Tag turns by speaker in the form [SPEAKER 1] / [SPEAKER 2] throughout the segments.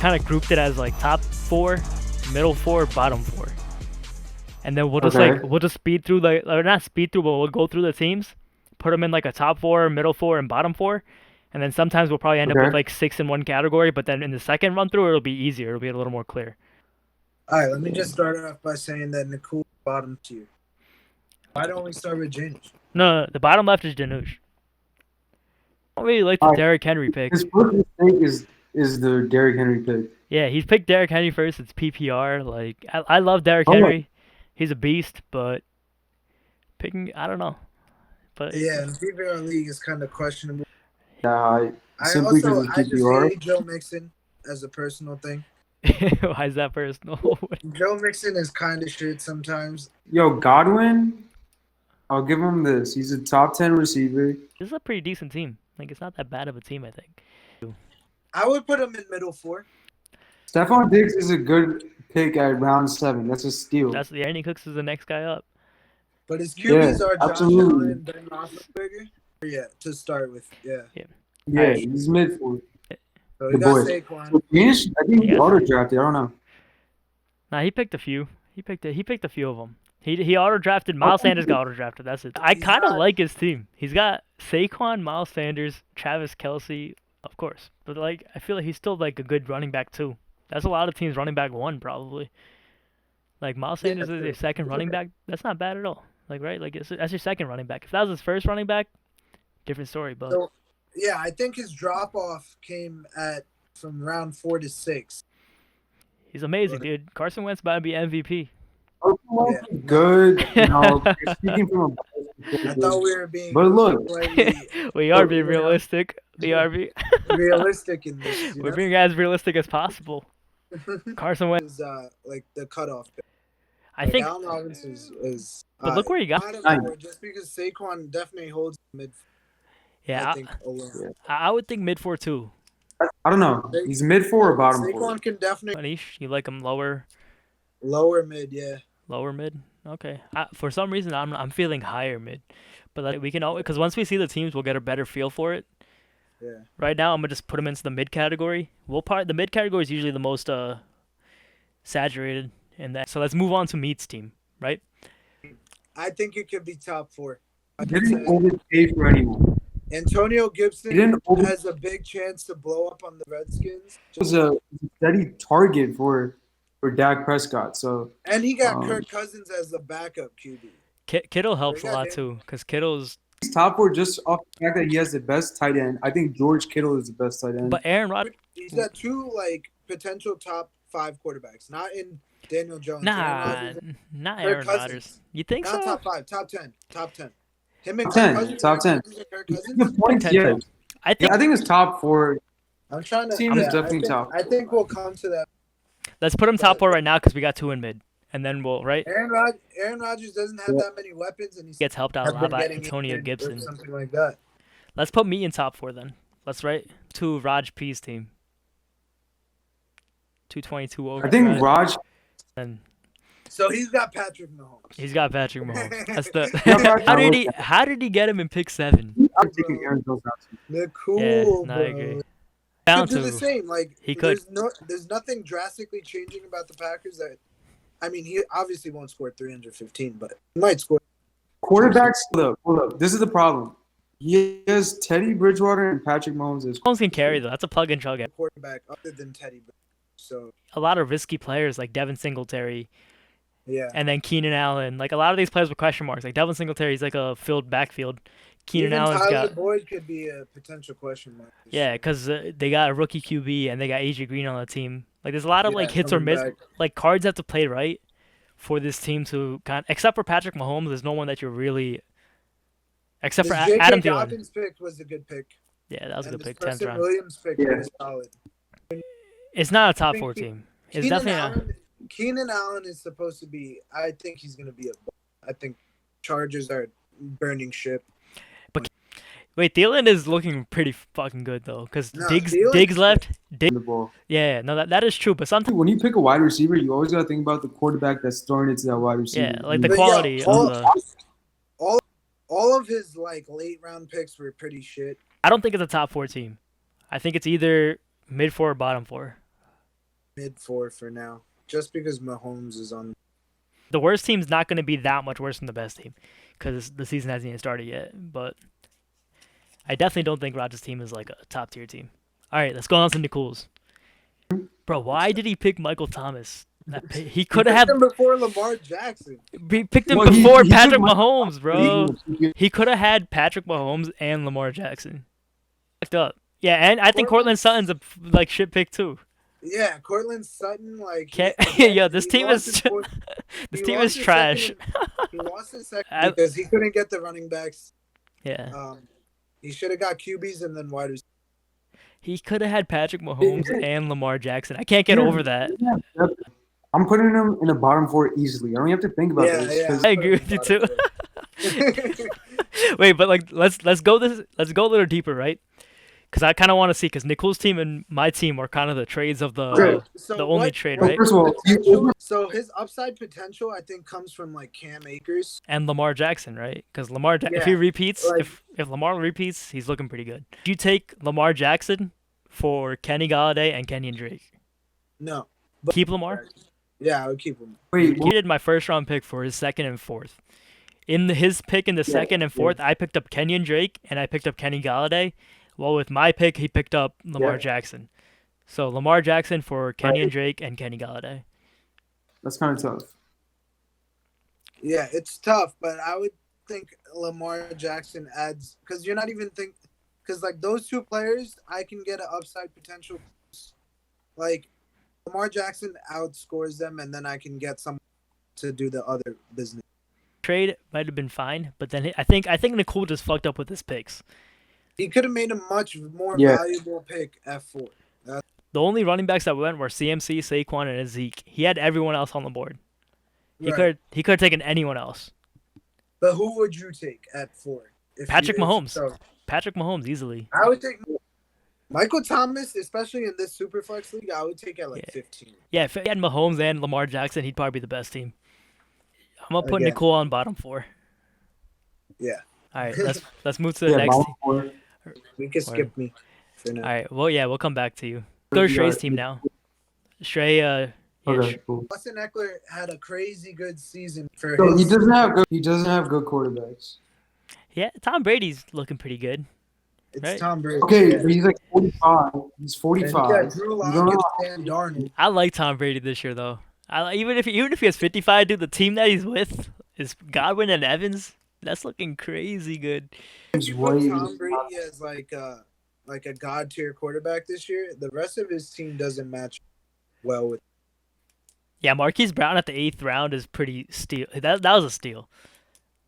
[SPEAKER 1] kind of grouped it as like top 4, middle 4, bottom 4. And then we'll just we'll just speed through or not speed through, but we'll go through the teams, put them in like a top 4, middle 4, and bottom 4. And then sometimes we'll probably end up with like 6 in one category, but then in the second run through, it'll be easier. It'll be a little more clear.
[SPEAKER 2] All right, let me just start off by saying that Nicole bottom tier. Why don't we start with Janusz?
[SPEAKER 1] No, the bottom left is Janusz. I don't really like the Derrick Henry pick.
[SPEAKER 3] His first mistake is the Derrick Henry pick.
[SPEAKER 1] Yeah, he's picked Derrick Henry first. It's PPR. Like I love Derrick Henry. He's a beast, but picking, I don't know. But
[SPEAKER 2] yeah, in PPR league is kind of questionable.
[SPEAKER 3] Yeah,
[SPEAKER 2] I just hate Joe Mixon as a personal thing.
[SPEAKER 1] Why is that personal?
[SPEAKER 2] Joe Mixon is kind of shit sometimes.
[SPEAKER 3] Yo, Godwin, I'll give him this. He's a top 10 receiver.
[SPEAKER 1] This is a pretty decent team. Like, it's not that bad of a team, I think.
[SPEAKER 2] I would put him in middle 4.
[SPEAKER 3] Stephon Diggs is a good pick at round 7. That's a steal.
[SPEAKER 1] That's the Andy Cooks is the next guy up.
[SPEAKER 2] But his QBs are Josh Allen and Ben Roethlisberger. Yeah, to start with. Yeah,
[SPEAKER 3] he's mid 4.
[SPEAKER 2] So he got Saquon.
[SPEAKER 3] I think he auto drafted. I don't know.
[SPEAKER 1] Nah, he picked a few. He picked a few of them. He auto drafted. Miles Sanders got auto drafted. That's it. I kind of like his team. He's got Saquon, Miles Sanders, Travis Kelce, of course. But like, I feel like he's still like a good running back too. That's a lot of teams running back 1 probably. Like Miles Sanders is your second running back. That's not bad at all. Like right, like that's your second running back. If that was his first running back, different story. But
[SPEAKER 2] yeah, I think his drop off came from round 4 to 6.
[SPEAKER 1] He's amazing, dude. Carson Wentz about to be MVP.
[SPEAKER 3] Good. Speaking from
[SPEAKER 2] I thought we were being.
[SPEAKER 3] But look,
[SPEAKER 1] we are being realistic. We are being
[SPEAKER 2] realistic in this.
[SPEAKER 1] We're being as realistic as possible. Carson Wentz
[SPEAKER 2] is like the cutoff pick.
[SPEAKER 1] I think
[SPEAKER 2] Allen Robinson is.
[SPEAKER 1] But look where you got.
[SPEAKER 2] Just because Saquon definitely holds mid.
[SPEAKER 1] Yeah, I would think mid 4 too.
[SPEAKER 3] I don't know. He's mid 4 or bottom 4.
[SPEAKER 2] Saquon can definitely.
[SPEAKER 1] Anish, you like him lower?
[SPEAKER 2] Lower mid, yeah.
[SPEAKER 1] Lower mid. Okay. For some reason, I'm feeling higher mid, but like we can always, because once we see the teams, we'll get a better feel for it.
[SPEAKER 2] Yeah.
[SPEAKER 1] Right now, I'm gonna just put them into the mid category. The mid category is usually the most saturated in that. So let's move on to Meat's team, right?
[SPEAKER 2] I think it could be top 4.
[SPEAKER 3] He didn't overpay for anyone.
[SPEAKER 2] Antonio Gibson has a big chance to blow up on the Redskins.
[SPEAKER 3] It was a steady target for Dak Prescott.
[SPEAKER 2] And he got Kirk Cousins as the backup QB.
[SPEAKER 1] Kittle helps a lot too, because Kittle's
[SPEAKER 3] top 4 just off the fact that he has the best tight end. I think George Kittle is the best tight end.
[SPEAKER 1] But Aaron Rodgers,
[SPEAKER 2] he's got 2 like potential top 5 quarterbacks, not in Daniel Jones.
[SPEAKER 1] Not Aaron Rodgers. You think
[SPEAKER 2] not
[SPEAKER 1] so?
[SPEAKER 2] Top 5, top 10, top 10. Him and
[SPEAKER 3] top 10. The points, yeah. I think it's top 4.
[SPEAKER 2] I'm trying to.
[SPEAKER 3] Team is definitely top.
[SPEAKER 2] I think we'll come to that.
[SPEAKER 1] Let's put him top 4 right now because we got 2 in mid, and then we'll right.
[SPEAKER 2] Aaron Rodgers doesn't have that many weapons, and he
[SPEAKER 1] gets helped out a lot by Antonio Gibson.
[SPEAKER 2] Something like that.
[SPEAKER 1] Let's put me in top 4 then. Let's write to Raj P's team. 222 over.
[SPEAKER 3] I think Raj.
[SPEAKER 1] And
[SPEAKER 2] so he's got Patrick Mahomes.
[SPEAKER 1] He's got Patrick Mahomes. That's the. How did he get him in pick 7?
[SPEAKER 3] I'm taking Aaron Jones out.
[SPEAKER 2] They're cool.
[SPEAKER 1] Yeah, I agree.
[SPEAKER 2] He could do the same. Like
[SPEAKER 1] he could.
[SPEAKER 2] There's nothing drastically changing about the Packers. That, I mean, he obviously won't score 315, but he might score.
[SPEAKER 3] Quarterbacks. Hold up. This is the problem. He has Teddy Bridgewater and Patrick Mahomes.
[SPEAKER 1] Mahomes can carry though. That's a plug and chug.
[SPEAKER 2] Quarterback other than Teddy. So
[SPEAKER 1] a lot of risky players like Devin Singletary.
[SPEAKER 2] Yeah.
[SPEAKER 1] And then Keenan Allen. Like a lot of these players with question marks. Like Devin Singletary is like a filled backfield. Keenan Allen's
[SPEAKER 2] Tyler Boyd could be a potential question mark.
[SPEAKER 1] Yeah, because they got a rookie QB and they got AJ Green on the team. Like there's a lot of like hits or miss. Like cards have to play right for this team to except for Patrick Mahomes, there's no one that you're really. Except for Adam Thielen.
[SPEAKER 2] Dobbins pick was a good pick.
[SPEAKER 1] Yeah, that was a good pick.
[SPEAKER 2] 10th round. Williams pick was solid.
[SPEAKER 1] It's not a top 4 team. It's definitely
[SPEAKER 2] Keenan Allen is supposed to be. I think he's going to be I think Chargers are burning ship.
[SPEAKER 1] But wait, Thielen is looking pretty fucking good though, because Diggs left. Yeah, no, that is true. But sometimes
[SPEAKER 3] when you pick a wide receiver, you always gotta think about the quarterback that's throwing it to that wide receiver.
[SPEAKER 1] Yeah, like the quality.
[SPEAKER 2] Yeah, all of his like late round picks were pretty shit.
[SPEAKER 1] I don't think it's a top 4 team. I think it's either mid 4 or bottom 4.
[SPEAKER 2] mid-4 for now, just because Mahomes is on.
[SPEAKER 1] The worst team's not going to be that much worse than the best team, because the season hasn't even started yet. But I definitely don't think Raj's team is like a top tier team. All right, let's go on to Nicole's. Bro, why did he pick Michael Thomas? He could have
[SPEAKER 2] him before Lamar Jackson.
[SPEAKER 1] He picked him
[SPEAKER 3] Well, he
[SPEAKER 1] before
[SPEAKER 3] took
[SPEAKER 1] Patrick
[SPEAKER 3] my-
[SPEAKER 1] Mahomes, bro. He could have had Patrick Mahomes and Lamar Jackson. Fucked up. Yeah, and I think Cortland Sutton's a like shit pick too.
[SPEAKER 2] Yeah, Cortland Sutton, like
[SPEAKER 1] Yo, this
[SPEAKER 2] he
[SPEAKER 1] team
[SPEAKER 2] lost
[SPEAKER 1] is
[SPEAKER 2] his fourth-
[SPEAKER 1] this
[SPEAKER 2] he
[SPEAKER 1] team
[SPEAKER 2] lost
[SPEAKER 1] is
[SPEAKER 2] his
[SPEAKER 1] trash.
[SPEAKER 2] second- He lost his second because he couldn't get the running backs.
[SPEAKER 1] Yeah,
[SPEAKER 2] He should have got QBs and then wide receivers.
[SPEAKER 1] he could have had Patrick Mahomes and Lamar Jackson. I can't get over that.
[SPEAKER 3] I'm putting him in the bottom 4 easily. I don't even have to think about this.
[SPEAKER 2] Yeah,
[SPEAKER 3] 'cause
[SPEAKER 1] I agree with you too. Wait, but like let's go a little deeper, right? Because I kind of want to see, because Nicole's team and my team are kind of the trades of the only trade, right?
[SPEAKER 3] First of all,
[SPEAKER 2] So his upside potential, I think, comes from like Cam Akers.
[SPEAKER 1] And Lamar Jackson, right? Because if he repeats, if Lamar repeats, he's looking pretty good. Do you take Lamar Jackson for Kenny Galladay and Kenyon Drake?
[SPEAKER 2] No.
[SPEAKER 1] Keep Lamar?
[SPEAKER 2] Yeah, I would keep him.
[SPEAKER 3] wait,
[SPEAKER 1] He did my first round pick for his second and fourth. His pick in the second and fourth, I picked up Kenyon Drake and I picked up Kenny Galladay. Well, with my pick, he picked up Lamar Jackson. So Lamar Jackson for Kenyon Drake and Kenny Galladay.
[SPEAKER 3] that's kind of tough.
[SPEAKER 2] Yeah, it's tough, but I would think Lamar Jackson adds because you're not even because like those two players, I can get an upside potential. Like Lamar Jackson outscores them, and then I can get someone to do the other business.
[SPEAKER 1] Trade might have been fine, but then I think Nicole just fucked up with his picks.
[SPEAKER 2] He could have made a much more valuable pick at 4.
[SPEAKER 1] The only running backs that went were CMC, Saquon, and Zeke. He had everyone else on the board. He could have taken anyone else.
[SPEAKER 2] But who would you take at 4?
[SPEAKER 1] Patrick Mahomes. Patrick Mahomes easily.
[SPEAKER 2] I would take Michael Thomas, especially in this Superflex league. I would take at 15.
[SPEAKER 1] Yeah, if he had Mahomes and Lamar Jackson, he'd probably be the best team. I'm gonna put
[SPEAKER 2] Again.
[SPEAKER 1] Nicole on bottom 4.
[SPEAKER 2] Yeah.
[SPEAKER 1] All right, let's move to the next
[SPEAKER 3] bottom
[SPEAKER 1] team.
[SPEAKER 3] 4.
[SPEAKER 2] We can skip me for now.
[SPEAKER 1] All right, well, yeah, we'll come back to you. Go to Shrey's team now. Shrey,
[SPEAKER 3] Okay, cool.
[SPEAKER 2] Austin Eckler had a crazy good season for
[SPEAKER 3] So
[SPEAKER 2] his.
[SPEAKER 3] he doesn't have good quarterbacks.
[SPEAKER 1] yeah, Tom Brady's looking pretty good.
[SPEAKER 2] It's
[SPEAKER 1] right?
[SPEAKER 2] Tom Brady.
[SPEAKER 3] Okay,
[SPEAKER 2] yeah.
[SPEAKER 3] but he's like 45. He's
[SPEAKER 2] And
[SPEAKER 3] 45.
[SPEAKER 2] you got Drew
[SPEAKER 3] You
[SPEAKER 2] Lock
[SPEAKER 3] don't
[SPEAKER 2] and
[SPEAKER 3] know.
[SPEAKER 2] Sam Darnold.
[SPEAKER 1] I like Tom Brady this year though. Even if he has 55, dude, the team that he's with is Godwin and Evans. That's looking crazy good.
[SPEAKER 2] If you put Tom Brady as like a god tier quarterback this year, the rest of his team doesn't match well with.
[SPEAKER 1] Yeah, Marquise Brown at the 8th round is pretty steal. That was a steal.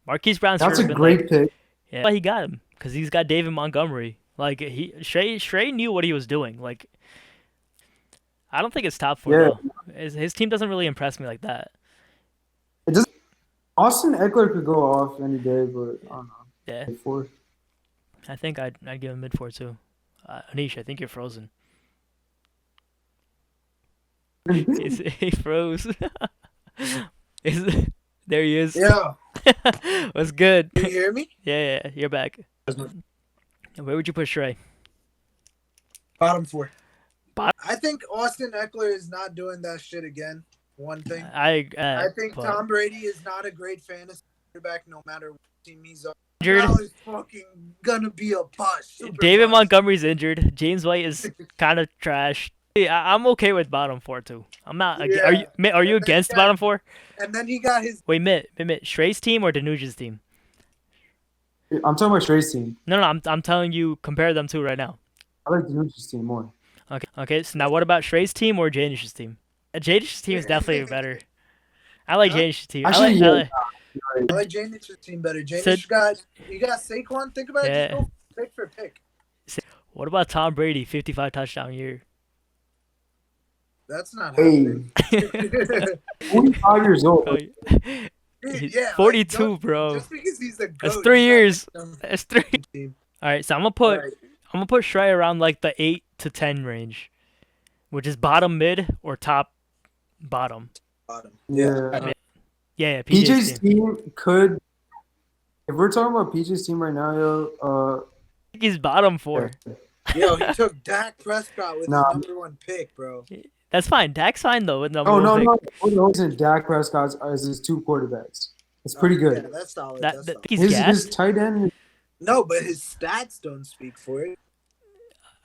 [SPEAKER 1] Marquise Brown's
[SPEAKER 3] That's
[SPEAKER 1] sure
[SPEAKER 3] a
[SPEAKER 1] been
[SPEAKER 3] great pick.
[SPEAKER 1] Yeah, he got him because he's got David Montgomery. Like Shrey knew what he was doing. Like, I don't think it's top 4 though. His team doesn't really impress me like that.
[SPEAKER 3] It doesn't. Austin Eckler could go off any day, but I don't know.
[SPEAKER 1] Yeah,
[SPEAKER 3] 4.
[SPEAKER 1] I think I'd give him mid 4 too. Anish, I think you're frozen. He froze. There he is.
[SPEAKER 2] Yeah.
[SPEAKER 1] What's good?
[SPEAKER 2] Can you hear me?
[SPEAKER 1] Yeah, you're back. Where would you put Shrey?
[SPEAKER 2] Bottom 4.
[SPEAKER 1] Bottom-
[SPEAKER 2] I think Austin Eckler is not doing that shit again. One thing.
[SPEAKER 1] I
[SPEAKER 2] think
[SPEAKER 1] but-
[SPEAKER 2] Tom Brady is not a great fantasy quarterback no matter what team he's on.
[SPEAKER 1] Injured.
[SPEAKER 2] Now he's fucking gonna be a bust. Super
[SPEAKER 1] David
[SPEAKER 2] bust.
[SPEAKER 1] Montgomery's injured. James White is kind of trash. Yeah, I'm okay with bottom 4 too. I'm not.
[SPEAKER 2] Yeah.
[SPEAKER 1] Are you? Mitt, are you
[SPEAKER 2] And then
[SPEAKER 1] against
[SPEAKER 2] he
[SPEAKER 1] bottom 4?
[SPEAKER 2] And then he got his.
[SPEAKER 1] Wait, Mitt. Shrey's team or Danuja's team?
[SPEAKER 3] I'm talking about Shrey's team.
[SPEAKER 1] No. I'm telling you, compare them two right now.
[SPEAKER 3] I like Danuja's team more.
[SPEAKER 1] Okay. So now, what about Shrey's team or Janish's team? Janish's team is definitely better. I like Janish's team.
[SPEAKER 3] Actually,
[SPEAKER 2] I like Janish's team better. Janish you got Saquon. Think about it.
[SPEAKER 1] Yeah.
[SPEAKER 2] Just go pick for pick.
[SPEAKER 1] What about Tom Brady? 55 touchdown year.
[SPEAKER 2] That's not
[SPEAKER 3] Hey,
[SPEAKER 2] happening.
[SPEAKER 3] 45 years old.
[SPEAKER 1] Bro,
[SPEAKER 2] Dude, yeah,
[SPEAKER 1] 42,
[SPEAKER 2] don't-
[SPEAKER 1] bro.
[SPEAKER 2] Just because he's a goat.
[SPEAKER 1] That's 3
[SPEAKER 2] he's not
[SPEAKER 1] years.
[SPEAKER 2] like some
[SPEAKER 1] That's 3.
[SPEAKER 2] team.
[SPEAKER 1] All right, so I'm gonna
[SPEAKER 2] Right.
[SPEAKER 1] put Shrey around like the 8 to 10 range, which is bottom mid or top bottom.
[SPEAKER 2] Bottom.
[SPEAKER 3] Yeah.
[SPEAKER 1] Yeah,
[SPEAKER 3] PJ's
[SPEAKER 1] team.
[SPEAKER 3] team could. If we're talking about PJ's team right now, yo,
[SPEAKER 1] I think he's bottom 4.
[SPEAKER 2] Yo, he took Dak Prescott with
[SPEAKER 3] Nah.
[SPEAKER 2] his number 1 pick, bro.
[SPEAKER 1] That's fine. Dak's fine though with number
[SPEAKER 3] Oh,
[SPEAKER 1] one
[SPEAKER 3] no,
[SPEAKER 1] pick.
[SPEAKER 3] no. Isn't Dak Prescott as his 2 quarterbacks. It's pretty
[SPEAKER 2] Yeah,
[SPEAKER 3] good.
[SPEAKER 2] that's solid.
[SPEAKER 1] That,
[SPEAKER 2] That's
[SPEAKER 1] that
[SPEAKER 2] solid.
[SPEAKER 1] he's
[SPEAKER 3] His
[SPEAKER 1] gassed.
[SPEAKER 3] tight end.
[SPEAKER 2] No, but his stats don't speak for it.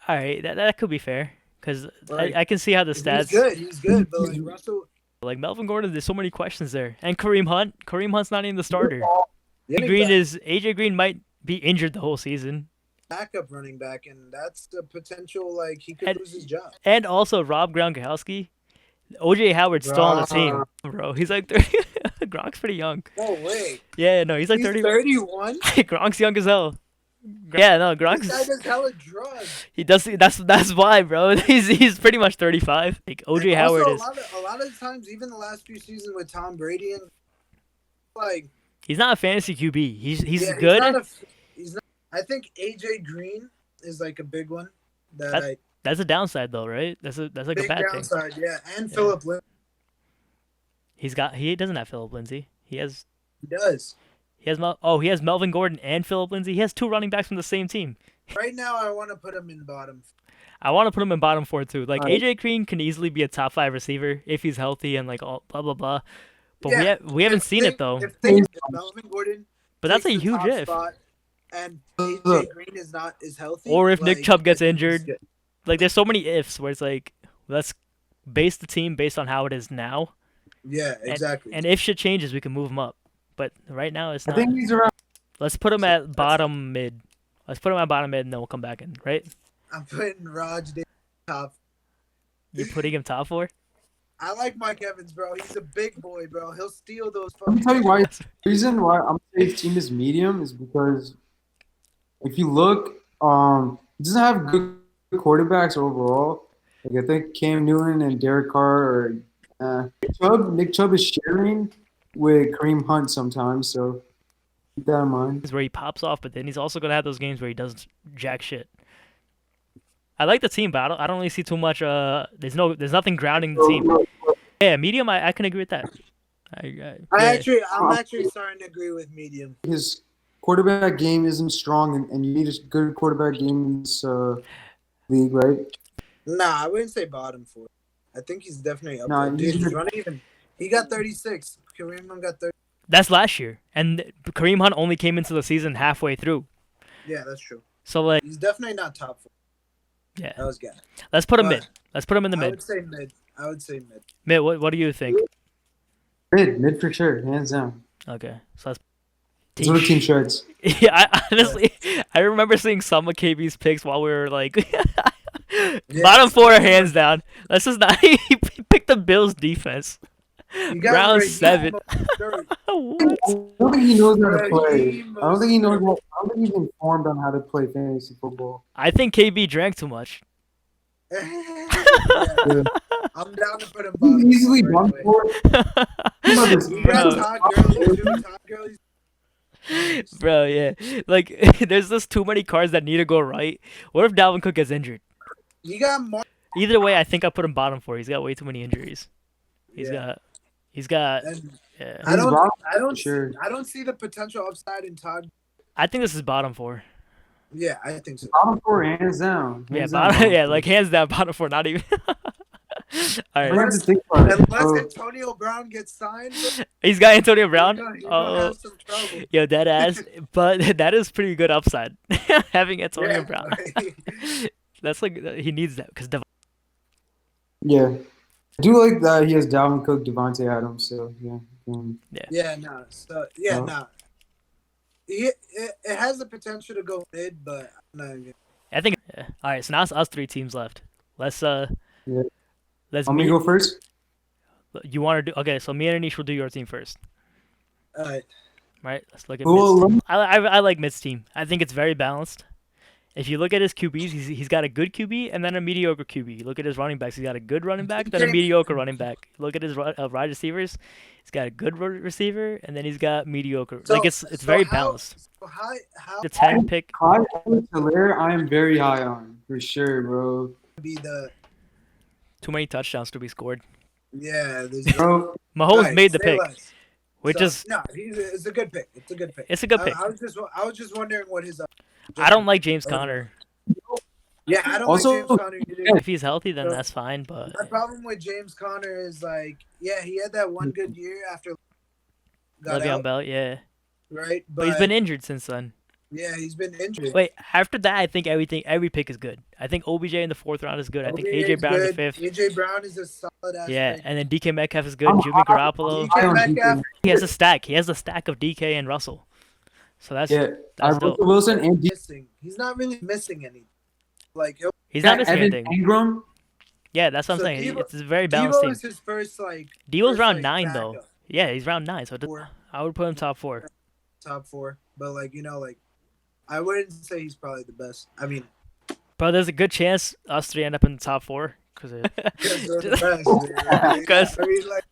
[SPEAKER 1] All right, that could be fair because
[SPEAKER 2] Like,
[SPEAKER 1] I can see how the
[SPEAKER 2] He's
[SPEAKER 1] stats.
[SPEAKER 2] good. He's good. But like Russell,
[SPEAKER 1] Like Melvin Gordon, there's so many questions there, and Kareem Hunt. Kareem Hunt's not even the starter.
[SPEAKER 2] yeah,
[SPEAKER 1] AJ Green might be injured the whole season,
[SPEAKER 2] backup running back, and that's the potential. Like he could
[SPEAKER 1] And-
[SPEAKER 2] lose his job.
[SPEAKER 1] and also Rob Gronkowski. OJ Howard's still on the team, bro. He's like 30. Gronk's pretty young.
[SPEAKER 2] No way.
[SPEAKER 1] Yeah, no, he's like
[SPEAKER 2] He's
[SPEAKER 1] 30.
[SPEAKER 2] 31.
[SPEAKER 1] Gronk's young as hell. Yeah, no,
[SPEAKER 2] This guy
[SPEAKER 1] Gronk's
[SPEAKER 2] does hella drugs.
[SPEAKER 1] he does. That's why, bro. He's pretty much 35. Like OJ
[SPEAKER 2] And
[SPEAKER 1] Howard
[SPEAKER 2] also,
[SPEAKER 1] is.
[SPEAKER 2] a lot of times, even the last few seasons with Tom Brady and like
[SPEAKER 1] He's not a fantasy QB. He's
[SPEAKER 2] yeah,
[SPEAKER 1] good.
[SPEAKER 2] He's not. I think AJ Green is like a big one
[SPEAKER 1] That's a downside though, right? That's like
[SPEAKER 2] big
[SPEAKER 1] a bad thing.
[SPEAKER 2] downside. Yeah, and
[SPEAKER 1] Yeah.
[SPEAKER 2] Philip Lindsay
[SPEAKER 1] He doesn't have Philip Lindsay. He has
[SPEAKER 2] does.
[SPEAKER 1] he has Melvin Gordon and Philip Lindsay. He has 2 running backs from the same team.
[SPEAKER 2] Right now, I want to put him in bottom.
[SPEAKER 1] I want to put him in bottom 4 too. Like
[SPEAKER 3] Alright.
[SPEAKER 1] AJ Green can easily be a top 5 receiver if he's healthy and like all blah blah blah. But
[SPEAKER 2] Yeah,
[SPEAKER 1] we haven't seen it though.
[SPEAKER 2] If Melvin Gordon,
[SPEAKER 1] But that's a
[SPEAKER 2] takes the
[SPEAKER 1] huge
[SPEAKER 2] top
[SPEAKER 1] if.
[SPEAKER 2] spot, and AJ Green is healthy,
[SPEAKER 1] Or if Nick
[SPEAKER 2] like,
[SPEAKER 1] Chubb gets
[SPEAKER 2] I think he's
[SPEAKER 1] injured.
[SPEAKER 2] good.
[SPEAKER 1] Like there's so many ifs where it's like let's base the team based on how it is now.
[SPEAKER 2] Yeah, exactly.
[SPEAKER 1] And if shit changes, we can move him up. But right now it's
[SPEAKER 3] I
[SPEAKER 1] not.
[SPEAKER 3] think he's around.
[SPEAKER 1] Let's put him at bottom mid. Let's put him at bottom mid, and then we'll come back in. Right?
[SPEAKER 2] I'm putting Raj Davis top.
[SPEAKER 1] You're putting him top 4.
[SPEAKER 2] I like Mike Evans, bro. He's a big boy, bro. He'll steal those.
[SPEAKER 3] Let me tell you why.
[SPEAKER 2] fucking-
[SPEAKER 3] The reason why I'm saying his team is medium is because if you look, he doesn't have good quarterbacks overall. Like I think Cam Newton and Derek Carr are Nick Chubb is sharing with Kareem Hunt sometimes, so keep that in mind.
[SPEAKER 1] Is where he pops off, but then he's also gonna have those games where he does jack shit. I like the team, but I don't really see too much. There's nothing grounding the team. Yeah, medium. I can agree with that. Yeah.
[SPEAKER 2] I'm actually starting to agree with medium.
[SPEAKER 3] His quarterback game isn't strong, and you need a good quarterback game in this league, right?
[SPEAKER 2] Nah, I wouldn't say bottom 4. I think he's definitely up
[SPEAKER 3] Nah,
[SPEAKER 2] there. Dude,
[SPEAKER 3] he's-
[SPEAKER 2] he's running even. He got 36. Kareem Hunt got 30.
[SPEAKER 1] That's last year, and Kareem Hunt only came into the season halfway through.
[SPEAKER 2] Yeah, that's true.
[SPEAKER 1] So like,
[SPEAKER 2] He's definitely not top 4.
[SPEAKER 1] yeah,
[SPEAKER 2] That was good.
[SPEAKER 1] let's put him
[SPEAKER 2] But
[SPEAKER 1] mid. Let's put him in the
[SPEAKER 2] I
[SPEAKER 1] mid.
[SPEAKER 2] would say mid. I would say mid.
[SPEAKER 1] Mid. What do you think?
[SPEAKER 3] Mid for sure, hands down.
[SPEAKER 1] Okay, so that's
[SPEAKER 3] That's what the team shreds.
[SPEAKER 1] Yeah, I honestly, I remember seeing some of KB's picks while we were like, bottom 4 hands down. Let's just not. He picked the Bills defense.
[SPEAKER 2] You got
[SPEAKER 1] Round
[SPEAKER 2] Raheem
[SPEAKER 1] 7.
[SPEAKER 2] Mostert.
[SPEAKER 1] What?
[SPEAKER 3] I don't think he knows how to play.
[SPEAKER 2] Raheem
[SPEAKER 3] I don't think he knows.
[SPEAKER 2] Mostert.
[SPEAKER 3] I don't think he's informed on how to play fantasy football.
[SPEAKER 1] I think KB drank too much.
[SPEAKER 2] Yeah.
[SPEAKER 3] Yeah.
[SPEAKER 2] I'm down to put him
[SPEAKER 3] He's
[SPEAKER 2] bottom.
[SPEAKER 3] easily
[SPEAKER 2] four
[SPEAKER 3] one
[SPEAKER 2] anyway.
[SPEAKER 3] for it.
[SPEAKER 2] You got
[SPEAKER 1] Bro.
[SPEAKER 2] Todd Gurley too. Todd Gurley's
[SPEAKER 1] Bro, yeah. Like, there's just too many cards that need to go right. What if Dalvin Cook gets injured?
[SPEAKER 2] You got Mark.
[SPEAKER 1] Either way, I think I put him bottom 4. He's got way too many injuries. He's got.
[SPEAKER 2] And
[SPEAKER 1] Yeah.
[SPEAKER 2] I don't.
[SPEAKER 3] bottom
[SPEAKER 2] I don't.
[SPEAKER 3] sure.
[SPEAKER 2] I don't see the potential upside in Todd.
[SPEAKER 1] I think this is bottom 4.
[SPEAKER 2] Yeah, I think so.
[SPEAKER 3] Bottom 4, hands down.
[SPEAKER 1] Yeah,
[SPEAKER 3] Hands down,
[SPEAKER 1] bottom, yeah,
[SPEAKER 3] four.
[SPEAKER 1] like hands down, bottom 4. Not even. All
[SPEAKER 3] I
[SPEAKER 1] right,
[SPEAKER 3] have to think about it.
[SPEAKER 2] Unless
[SPEAKER 3] bro.
[SPEAKER 2] Antonio Brown gets signed,
[SPEAKER 1] he's got Antonio Brown.
[SPEAKER 2] You're gonna
[SPEAKER 1] Oh,
[SPEAKER 2] have some trouble.
[SPEAKER 1] yo, dead ass. But that is pretty good upside. Having Antonio
[SPEAKER 2] Yeah,
[SPEAKER 1] Brown.
[SPEAKER 2] like-
[SPEAKER 1] That's like he needs that because
[SPEAKER 3] Yeah. I do like that he has Dalvin Cook, Devontae Adams, so yeah.
[SPEAKER 2] Yeah, no. So yeah,
[SPEAKER 3] Oh.
[SPEAKER 2] no. It has the potential to go mid, but I'm not even.
[SPEAKER 1] I think. Yeah. All right, so now it's us 3 teams left. Let's
[SPEAKER 3] Yeah.
[SPEAKER 1] let's
[SPEAKER 3] Want me to go first?
[SPEAKER 1] You want to do okay? So me and Anish will do your team first,
[SPEAKER 2] All right.
[SPEAKER 1] right? Let's look at.
[SPEAKER 3] Well,
[SPEAKER 1] Mid's
[SPEAKER 3] let me-
[SPEAKER 1] I like Mid's team. I think it's very balanced. If you look at his QBs, he's got a good QB and then a mediocre QB. You look at his running backs, he's got a good running back, then a mediocre running back. Look at his wide receivers, he's got a good receiver, and then he's got mediocre.
[SPEAKER 2] So-
[SPEAKER 1] like it's
[SPEAKER 2] so
[SPEAKER 1] very
[SPEAKER 2] how-
[SPEAKER 1] balanced.
[SPEAKER 2] So how
[SPEAKER 1] The 10 pick.
[SPEAKER 3] Clyde Edwards-Helaire, I am very high on, for sure, bro.
[SPEAKER 2] be the
[SPEAKER 1] Too many touchdowns to be scored.
[SPEAKER 2] yeah? There's
[SPEAKER 3] Bro,
[SPEAKER 1] Mahomes
[SPEAKER 2] Right,
[SPEAKER 1] made the
[SPEAKER 2] say
[SPEAKER 1] pick,
[SPEAKER 2] less.
[SPEAKER 1] which
[SPEAKER 2] So,
[SPEAKER 1] is
[SPEAKER 2] no. It's a good pick. It's a good pick.
[SPEAKER 1] it's a good pick.
[SPEAKER 2] I was just wondering what his.
[SPEAKER 1] I don't like James Conner.
[SPEAKER 2] Yeah, I don't
[SPEAKER 3] Also,
[SPEAKER 2] like James Conner either.
[SPEAKER 1] If he's healthy, then
[SPEAKER 2] So,
[SPEAKER 1] that's fine. But
[SPEAKER 2] my problem with James Conner is like, yeah, he had that one good year after got
[SPEAKER 1] Le'Veon
[SPEAKER 2] out,
[SPEAKER 1] Bell, yeah.
[SPEAKER 2] right?
[SPEAKER 1] But he's been injured since then.
[SPEAKER 2] Yeah, he's been injured.
[SPEAKER 1] Wait, after that, I think every pick is good. I think OBJ in the 4th round is good. I think AJ Brown in the 5th.
[SPEAKER 2] AJ Brown is a solid ass
[SPEAKER 1] Yeah,
[SPEAKER 2] pick.
[SPEAKER 1] and then DK Metcalf is good.
[SPEAKER 3] I'm
[SPEAKER 1] Jimmy
[SPEAKER 3] high-
[SPEAKER 1] Garoppolo.
[SPEAKER 2] DK Metcalf.
[SPEAKER 1] He has a stack. He has a stack of DK and Russell. So that's
[SPEAKER 3] Yeah, I
[SPEAKER 1] that's dope.
[SPEAKER 3] Russell Wilson and
[SPEAKER 2] missing. He's not really missing anything. Like
[SPEAKER 1] He's not missing
[SPEAKER 3] Evan
[SPEAKER 1] anything.
[SPEAKER 3] Ingram.
[SPEAKER 1] Yeah, that's what I'm
[SPEAKER 2] So
[SPEAKER 1] saying.
[SPEAKER 2] Deebo-
[SPEAKER 1] It's a very balanced
[SPEAKER 2] Debo
[SPEAKER 1] team.
[SPEAKER 2] is his first
[SPEAKER 1] Debo's
[SPEAKER 2] first,
[SPEAKER 1] round 9 though.
[SPEAKER 2] backup.
[SPEAKER 1] Yeah, he's round 9. So
[SPEAKER 2] Four.
[SPEAKER 1] I would put him top 4.
[SPEAKER 2] Top 4, but I wouldn't say he's probably the best. I mean,
[SPEAKER 1] Bro, there's a good chance us 3 end up in the top 4 because
[SPEAKER 2] they're the best.
[SPEAKER 1] Because-
[SPEAKER 2] I mean, like,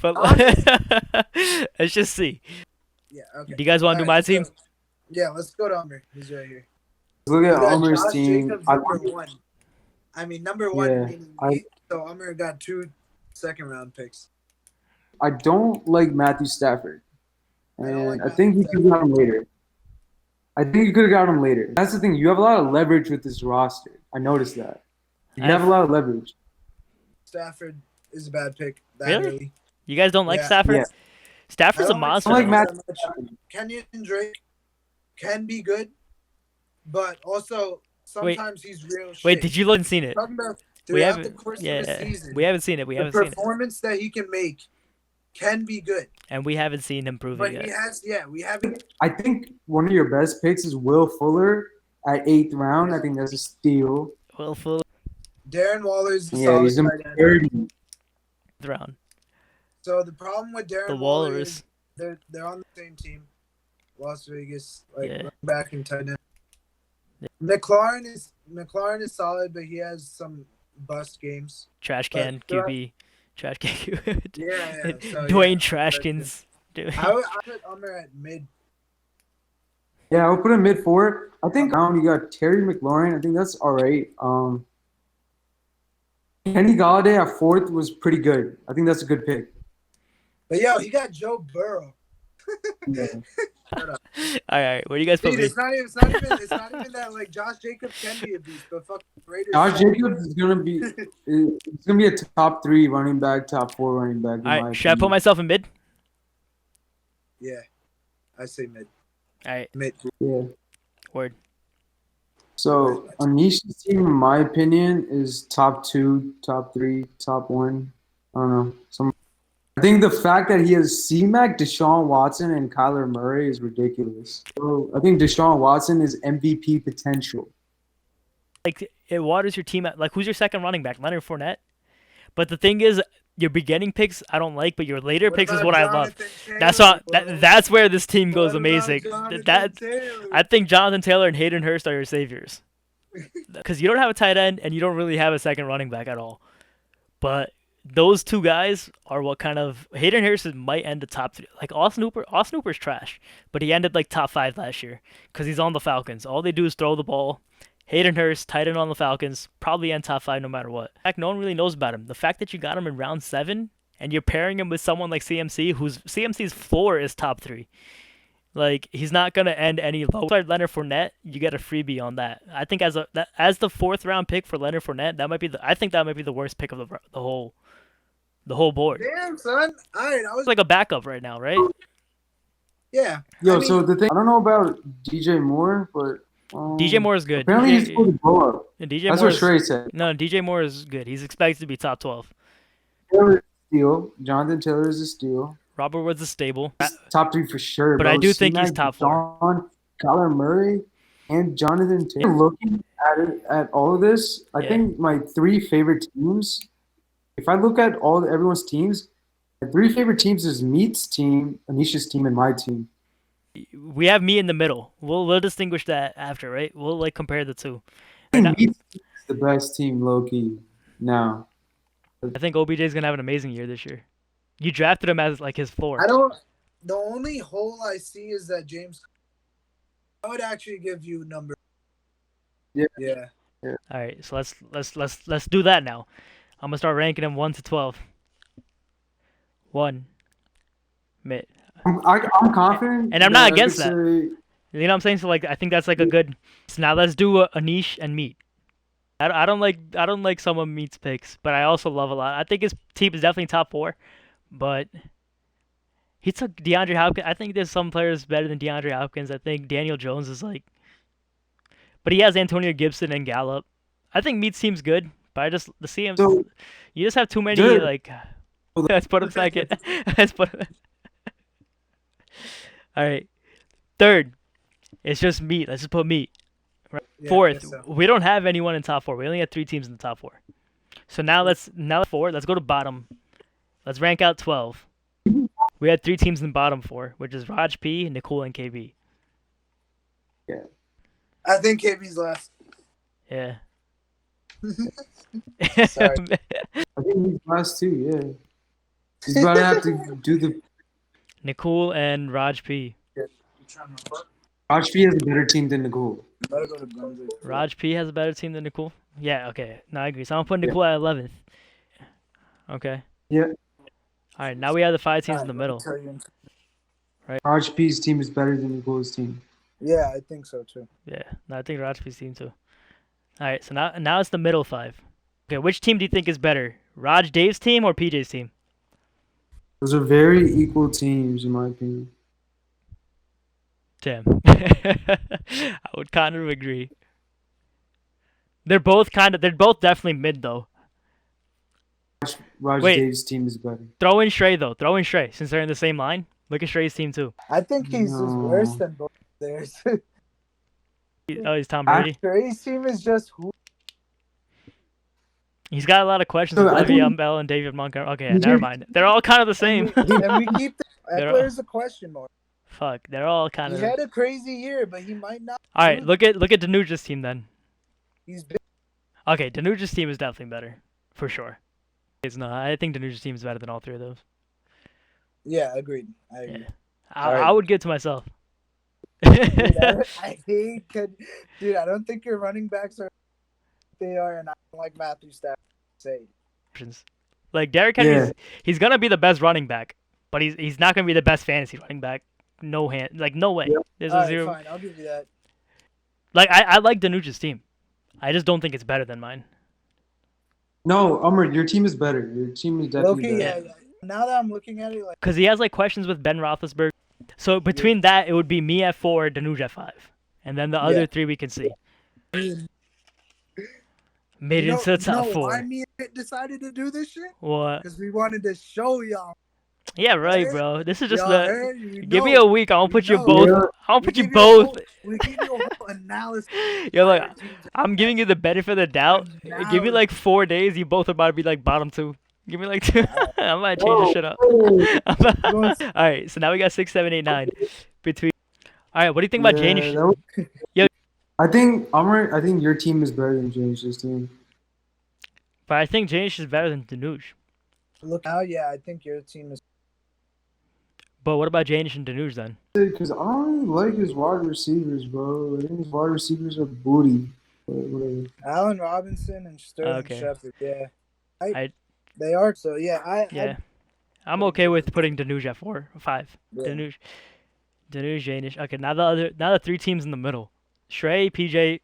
[SPEAKER 1] but let's just see.
[SPEAKER 2] yeah, okay.
[SPEAKER 1] Do you guys want to do my
[SPEAKER 2] Alright,
[SPEAKER 1] team?
[SPEAKER 2] so- yeah, let's go to Umar. He's right here.
[SPEAKER 3] Look at
[SPEAKER 2] We got
[SPEAKER 3] Omer's
[SPEAKER 2] Josh
[SPEAKER 3] team.
[SPEAKER 2] Jacobs,
[SPEAKER 3] I
[SPEAKER 2] number 1. I mean, number 1
[SPEAKER 3] Yeah,
[SPEAKER 2] meaning
[SPEAKER 3] I-
[SPEAKER 2] me. So Umar got 2 second-round picks.
[SPEAKER 3] don't like Matthew Stafford,
[SPEAKER 2] I don't
[SPEAKER 3] and
[SPEAKER 2] like
[SPEAKER 3] I think you
[SPEAKER 2] Matthew
[SPEAKER 3] could have got him later. I think you could have got him later. That's the thing. You have a lot of leverage with this roster. I noticed that. You have a lot of leverage.
[SPEAKER 2] Stafford is a bad pick. That
[SPEAKER 1] Really?
[SPEAKER 2] early.
[SPEAKER 1] You guys don't like
[SPEAKER 2] Yeah.
[SPEAKER 1] Stafford?
[SPEAKER 3] Yeah.
[SPEAKER 1] Stafford's
[SPEAKER 2] I
[SPEAKER 1] a
[SPEAKER 2] don't
[SPEAKER 1] monster.
[SPEAKER 3] I like
[SPEAKER 1] though.
[SPEAKER 3] Matt-
[SPEAKER 2] that much. Kenyon Drake can be good, but also sometimes he's real shit.
[SPEAKER 1] Wait, did you look and seen it?
[SPEAKER 2] Talking about
[SPEAKER 1] We
[SPEAKER 2] throughout
[SPEAKER 1] haven't.
[SPEAKER 2] the course of
[SPEAKER 1] Yeah,
[SPEAKER 2] the season,
[SPEAKER 1] we haven't seen it. We
[SPEAKER 2] the
[SPEAKER 1] haven't seen it,
[SPEAKER 2] performance that he can make can be good.
[SPEAKER 1] and we haven't seen him prove
[SPEAKER 2] But
[SPEAKER 1] it
[SPEAKER 2] he
[SPEAKER 1] yet.
[SPEAKER 2] has, we haven't.
[SPEAKER 3] I think one of your best picks is Will Fuller at 8th round. I think that's a steal.
[SPEAKER 1] Well, full
[SPEAKER 2] Darren Waller's a
[SPEAKER 3] Yeah,
[SPEAKER 2] solid
[SPEAKER 3] he's in
[SPEAKER 2] tight end.
[SPEAKER 3] 30.
[SPEAKER 1] round.
[SPEAKER 2] So the problem with Darren
[SPEAKER 1] The
[SPEAKER 2] Waller
[SPEAKER 1] Walrus.
[SPEAKER 2] is they're on the same team, Las Vegas,
[SPEAKER 1] Yeah.
[SPEAKER 2] running back and tight end.
[SPEAKER 1] Yeah.
[SPEAKER 2] McLaurin is solid, but he has some bust games.
[SPEAKER 1] Trash can
[SPEAKER 2] But-
[SPEAKER 1] QB. Trash can QB.
[SPEAKER 2] Yeah, so,
[SPEAKER 1] Dwayne
[SPEAKER 2] yeah,
[SPEAKER 1] Trashkins. Dude.
[SPEAKER 2] I would put Umar at mid.
[SPEAKER 3] Yeah, I'll put him mid 4. I think you got Terry McLaurin. I think that's all right. Kenny Galladay at 4th was pretty good. I think that's a good pick.
[SPEAKER 2] But yo, he got Joe Burrow.
[SPEAKER 3] Yeah.
[SPEAKER 1] All right, where do you guys put
[SPEAKER 2] Dude,
[SPEAKER 1] me?
[SPEAKER 2] it's not even that like Josh Jacobs can be a beast, but fucking Raiders.
[SPEAKER 3] Josh Jacobs is gonna be it's gonna be a top 3 running back, top 4 running back. in
[SPEAKER 1] All
[SPEAKER 3] my
[SPEAKER 1] right, should I put
[SPEAKER 3] opinion.
[SPEAKER 1] myself in mid?
[SPEAKER 2] Yeah, I say mid.
[SPEAKER 1] All right,
[SPEAKER 2] Mid.
[SPEAKER 3] Yeah.
[SPEAKER 1] word.
[SPEAKER 3] So Anish's team, in my opinion, is top 2, top 3, top 1. I don't know. I think the fact that he has C-Mac, Deshaun Watson, and Kyler Murray is ridiculous. So I think Deshaun Watson is MVP potential.
[SPEAKER 1] Like it waters your team out. Like who's your second running back? Leonard Fournette. But the thing is, your beginning picks I don't like, but your later picks is what I love. That's that's where this team goes amazing. I think Jonathan Taylor and Hayden Hurst are your saviors. Because you don't have a tight end and you don't really have a second running back at all. But those two guys are what kind of Hayden Hurst might end the top 3. Like Austin Hooper's trash, but he ended like top 5 last year because he's on the Falcons. All they do is throw the ball. Hayden Hurst, tight end on the Falcons, probably end top 5 no matter what. In fact, no one really knows about him. The fact that you got him in round 7 and you're pairing him with someone like CMC, whose CMC's floor is top 3. Like he's not gonna end any lower. Leonard Fournette, you get a freebie on that. I think as the 4th round pick for Leonard Fournette, I think that might be the worst pick of the whole board.
[SPEAKER 2] Damn, son. All right, I was
[SPEAKER 1] It's like a backup right now, right?
[SPEAKER 2] yeah.
[SPEAKER 3] Yo,
[SPEAKER 2] I mean,
[SPEAKER 3] so the thing, I don't know about DJ Moore, but
[SPEAKER 1] DJ Moore is good.
[SPEAKER 3] apparently he's supposed to blow up.
[SPEAKER 1] DJ
[SPEAKER 3] That's
[SPEAKER 1] Moore
[SPEAKER 3] what Shrey said.
[SPEAKER 1] No, DJ Moore is good. He's expected to be top 12.
[SPEAKER 3] Taylor is a steal. Jonathan Taylor is a steal.
[SPEAKER 1] Robert Woods is stable.
[SPEAKER 3] Top 3 for sure.
[SPEAKER 1] But
[SPEAKER 3] bro.
[SPEAKER 1] I do think he's
[SPEAKER 3] C-Mac,
[SPEAKER 1] top 4.
[SPEAKER 3] Deshaun, Kyler Murray, and Jonathan Taylor. Looking at all of this, I
[SPEAKER 1] Yeah.
[SPEAKER 3] think my 3 favorite teams. If I look at everyone's teams, my 3 favorite teams is Meat's team, Anisha's team, and my team.
[SPEAKER 1] We have me in the middle. We'll distinguish that after, right? We'll like compare the two.
[SPEAKER 3] I
[SPEAKER 1] Right now,
[SPEAKER 3] think Meat's team is the best team, low key. Now,
[SPEAKER 1] I think OBJ is gonna have an amazing year this year. You drafted him as like his floor.
[SPEAKER 2] I don't. The only hole I see is that James. I would actually give you number.
[SPEAKER 3] Yeah.
[SPEAKER 2] Yeah.
[SPEAKER 1] All right, so let's do that now. I'm gonna start ranking them 1 to 12. 1, mid.
[SPEAKER 3] I'm confident,
[SPEAKER 1] And I'm not
[SPEAKER 3] I could
[SPEAKER 1] against that.
[SPEAKER 3] say-
[SPEAKER 1] You know what I'm saying? So like I think that's like a good. So now let's do Anish and Meat. I don't like some of Meat's picks, but I also love a lot. I think his team is definitely top 4, but he took DeAndre Hopkins. I think there's some players better than DeAndre Hopkins. I think Daniel Jones is like, but he has Antonio Gibson and Gallup. I think Meat's team's good, but I just the CM's.
[SPEAKER 3] So
[SPEAKER 1] You just have too many
[SPEAKER 3] good.
[SPEAKER 1] like. Let's put him second. Let's put him. All right, third. It's just Meat. Let's just put Meat.
[SPEAKER 2] Yeah, I
[SPEAKER 1] Fourth,
[SPEAKER 2] guess so.
[SPEAKER 1] we don't have anyone in top 4. We only have 3 teams in the top 4. So now 4. Let's go to bottom. Let's rank out 12. We had 3 teams in the bottom 4, which is Raj P, Nicole, and KB.
[SPEAKER 2] I think KB's last.
[SPEAKER 1] Yeah.
[SPEAKER 2] Sorry.
[SPEAKER 3] I think he's last too. Yeah, he's about to have to do the.
[SPEAKER 1] Nicole and Raj P.
[SPEAKER 3] Raj P has a better team than Nicole.
[SPEAKER 1] Raj P has a better team than Nicole. Yeah. Okay. No, I agree. So I'm putting Nicole at 11th. Okay.
[SPEAKER 3] Yeah.
[SPEAKER 1] All right. Now we have the 5 teams in the middle.
[SPEAKER 3] Raj P's team is better than Nicole's team.
[SPEAKER 2] Yeah, I think so too.
[SPEAKER 1] Yeah. No, I think Raj P's team too. All right. So now it's the middle 5. Okay. Which team do you think is better, Raj Dave's team or PJ's team?
[SPEAKER 3] Those are very equal teams, in my opinion.
[SPEAKER 1] Damn. I would kind of agree. They're both definitely mid though.
[SPEAKER 3] Raj
[SPEAKER 1] Wait.
[SPEAKER 3] Dave's team is better.
[SPEAKER 1] Throw in Shrey though. Throw in Shrey since they're in the same line. Look at Shrey's team too.
[SPEAKER 2] I think he's just
[SPEAKER 3] No.
[SPEAKER 2] worse than both theirs.
[SPEAKER 1] Oh, he's Tom Brady.
[SPEAKER 2] Trey's team is just who.
[SPEAKER 1] He's got a lot of questions
[SPEAKER 3] So
[SPEAKER 1] with
[SPEAKER 3] I
[SPEAKER 1] Le'Veon
[SPEAKER 3] think-
[SPEAKER 1] Bell and David Montgomery. Okay, never mind. They're all kind of the same.
[SPEAKER 2] And we keep the
[SPEAKER 1] They're
[SPEAKER 2] Eckler's a question mark.
[SPEAKER 1] Fuck, they're all kind
[SPEAKER 2] He
[SPEAKER 1] of.
[SPEAKER 2] had a crazy year, but he might not.
[SPEAKER 1] All right, look at Danuja's team then.
[SPEAKER 2] He's been.
[SPEAKER 1] Okay, Danuja's team is definitely better, for sure. It's not. I think Danuja's team is better than all 3 of those.
[SPEAKER 2] Yeah, agreed. I agree.
[SPEAKER 1] Yeah.
[SPEAKER 2] All right.
[SPEAKER 1] I would give it to myself.
[SPEAKER 2] Dude, I hate. Dude, I don't think your running backs are. They are, and I don't like Matthew Stafford. Say.
[SPEAKER 1] Like Derrick Henry, he's gonna be the best running back, but he's not gonna be the best fantasy running back. No way.
[SPEAKER 3] Yep.
[SPEAKER 1] There's
[SPEAKER 2] All
[SPEAKER 1] a
[SPEAKER 2] right,
[SPEAKER 1] zero.
[SPEAKER 2] fine. I'll give you that.
[SPEAKER 1] Like I like Danuja's team. I just don't think it's better than mine.
[SPEAKER 3] No, Umar, your team is better. Your team is definitely
[SPEAKER 2] Loki,
[SPEAKER 3] better.
[SPEAKER 2] yeah. Now that I'm looking at it, like.
[SPEAKER 1] Because he has like questions with Ben Roethlisberger. So between that, it would be me at 4, Danuj at 5, and then the other
[SPEAKER 2] Yeah.
[SPEAKER 1] 3 we can see. Made it into the top 4.
[SPEAKER 2] Why me and Pitt decided to do this shit?
[SPEAKER 1] What?
[SPEAKER 2] Because we wanted to show y'all.
[SPEAKER 1] Yeah, right,
[SPEAKER 2] Heard?
[SPEAKER 1] bro. This is just
[SPEAKER 2] Y'all
[SPEAKER 1] the.
[SPEAKER 2] heard? You
[SPEAKER 1] Give me
[SPEAKER 2] know.
[SPEAKER 1] a week. I'll put you
[SPEAKER 2] know.
[SPEAKER 1] both.
[SPEAKER 3] Yeah.
[SPEAKER 1] I'll
[SPEAKER 2] We
[SPEAKER 1] put you
[SPEAKER 2] give a
[SPEAKER 1] both.
[SPEAKER 2] whole- We give you a whole analysis.
[SPEAKER 1] You're like,
[SPEAKER 2] of our teams.
[SPEAKER 1] I'm giving you the benefit of the doubt. Give me like 4 days. You both are about to be like bottom 2. Give me like 2. I might change this shit up.
[SPEAKER 3] Whoa.
[SPEAKER 1] All right, so now we got 6, 7, 8, 9. Between. All right, what do you think about
[SPEAKER 3] Yeah,
[SPEAKER 1] Janish?
[SPEAKER 3] that was-
[SPEAKER 1] Yo.
[SPEAKER 3] I think Umar. I think your team is better than James's team.
[SPEAKER 1] But I think Janish is better than Danuj.
[SPEAKER 2] Look now, yeah, I think your team is.
[SPEAKER 1] But what about Janish and Danuj then?
[SPEAKER 3] Because I don't really like his wide receivers, bro. I think his wide receivers are booty. But whatever.
[SPEAKER 2] Allen Robinson and Sterling
[SPEAKER 1] Okay.
[SPEAKER 2] Shepard. Yeah,
[SPEAKER 1] I-
[SPEAKER 2] they are. So yeah,
[SPEAKER 1] Yeah. I'm okay with putting Danuj at 4, 5.
[SPEAKER 2] Yeah.
[SPEAKER 1] Danuj, Janish. Okay, now the 3 teams in the middle. Shrey, PJ,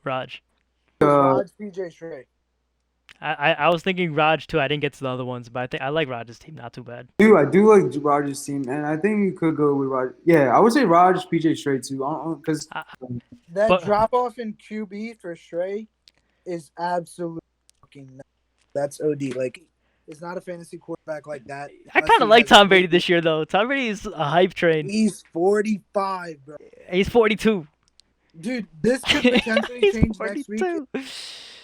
[SPEAKER 1] Raj.
[SPEAKER 2] Raj, PJ Shrey.
[SPEAKER 1] I was thinking Raj too. I didn't get to the other ones, but I like Raj's team. Not too bad.
[SPEAKER 3] I do like Raj's team, and I think you could go with Raj. Yeah, I would say Raj, PJ straight too. Because
[SPEAKER 2] That
[SPEAKER 1] But-
[SPEAKER 2] drop off in QB for Shrey is absolutely fucking nuts. That's OD. Like, it's not a fantasy quarterback like that.
[SPEAKER 1] I kind of like Tom Brady this year though. Tom Brady is a hype train.
[SPEAKER 2] He's 45, bro.
[SPEAKER 1] He's 42.
[SPEAKER 2] Dude, this could potentially
[SPEAKER 1] He's
[SPEAKER 2] change next week.
[SPEAKER 1] 42.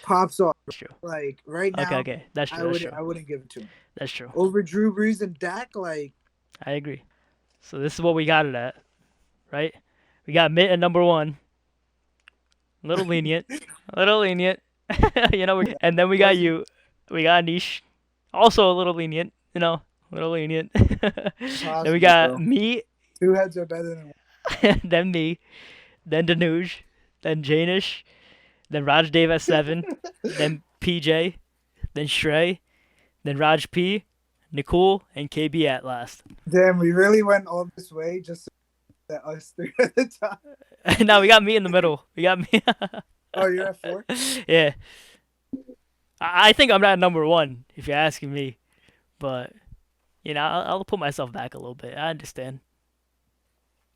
[SPEAKER 2] Pops off.
[SPEAKER 1] That's true.
[SPEAKER 2] Like, right now,
[SPEAKER 1] Okay, that's true.
[SPEAKER 2] I
[SPEAKER 1] That's
[SPEAKER 2] wouldn't,
[SPEAKER 1] true.
[SPEAKER 2] I wouldn't give it to him.
[SPEAKER 1] That's true.
[SPEAKER 2] Over Drew Brees and Dak, like,
[SPEAKER 1] I agree. So this is what we got it at, right? We got Mitt at number 1. A little lenient. You know, and then we got you. We got Niche. Also a little lenient, you know. A little lenient. Then we
[SPEAKER 2] Possibly,
[SPEAKER 1] got
[SPEAKER 2] bro.
[SPEAKER 1] me,
[SPEAKER 2] two heads are better than one.
[SPEAKER 1] then me, then Danuj, then Janish, then Raj Dave at 7, then PJ, then Shrey, then Raj P, Nicole, and KB at last.
[SPEAKER 2] Damn, we really went all this way just so that us 3 at the top.
[SPEAKER 1] Now we got me in the middle. We got me.
[SPEAKER 2] Oh, you're at 4?
[SPEAKER 1] Yeah. I think I'm not number one if you're asking me, but I'll put myself back a little bit. I understand.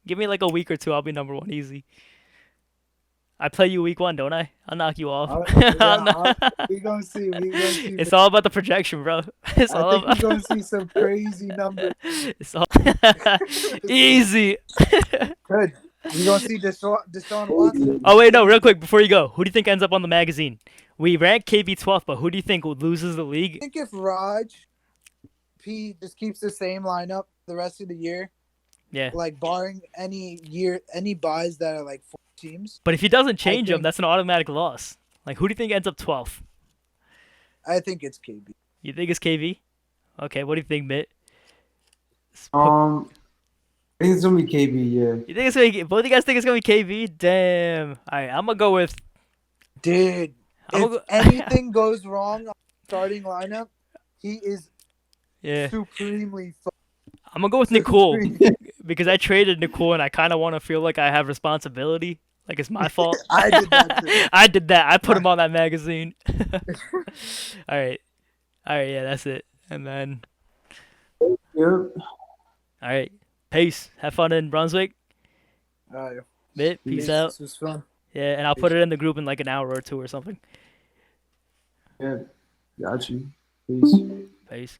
[SPEAKER 1] Give me like a week or two, I'll be number one easy. I play you week 1, don't I? I'll knock you off.
[SPEAKER 2] We gonna see. We gonna see.
[SPEAKER 1] It's all about the projection, bro. It's
[SPEAKER 2] I
[SPEAKER 1] all
[SPEAKER 2] think
[SPEAKER 1] about.
[SPEAKER 2] we're gonna see some crazy numbers.
[SPEAKER 1] It's all easy.
[SPEAKER 2] Good. We gonna see Deshaun Watson.
[SPEAKER 1] Oh wait, no, real quick before you go, who do you think ends up on the magazine? We rank KB 12th, but who do you think loses the
[SPEAKER 2] I
[SPEAKER 1] league?
[SPEAKER 2] think if Raj P just keeps the same lineup the rest of the year,
[SPEAKER 1] Yeah.
[SPEAKER 2] like barring any buys that are like 4 teams,
[SPEAKER 1] But if he doesn't change them,
[SPEAKER 2] think-
[SPEAKER 1] that's an automatic loss. Like, who do you think ends up 12th?
[SPEAKER 2] I think it's KB.
[SPEAKER 1] You think it's KV? Okay, what do you think, Mitt?
[SPEAKER 3] I think it's gonna be KB. Yeah.
[SPEAKER 1] You think it's gonna be, both of you guys think it's gonna be KV? Damn. All right, I'm gonna go with.
[SPEAKER 2] Dude, if anything goes wrong on the starting lineup, he is
[SPEAKER 1] Yeah,
[SPEAKER 2] supremely
[SPEAKER 1] I'm gonna go with Nicole because I traded Nicole and I kind of want to feel like I have responsibility, like it's my fault.
[SPEAKER 2] I did that too.
[SPEAKER 1] I did that. I put him on that magazine. All right, yeah, that's it. And then,
[SPEAKER 3] Yep.
[SPEAKER 1] all right, peace. Have fun in Brunswick. Mitt, peace out.
[SPEAKER 2] This was fun.
[SPEAKER 1] Yeah, and I'll put it in the group in like an hour or 2 or something.
[SPEAKER 3] Yeah. Got you. Peace.
[SPEAKER 1] Peace.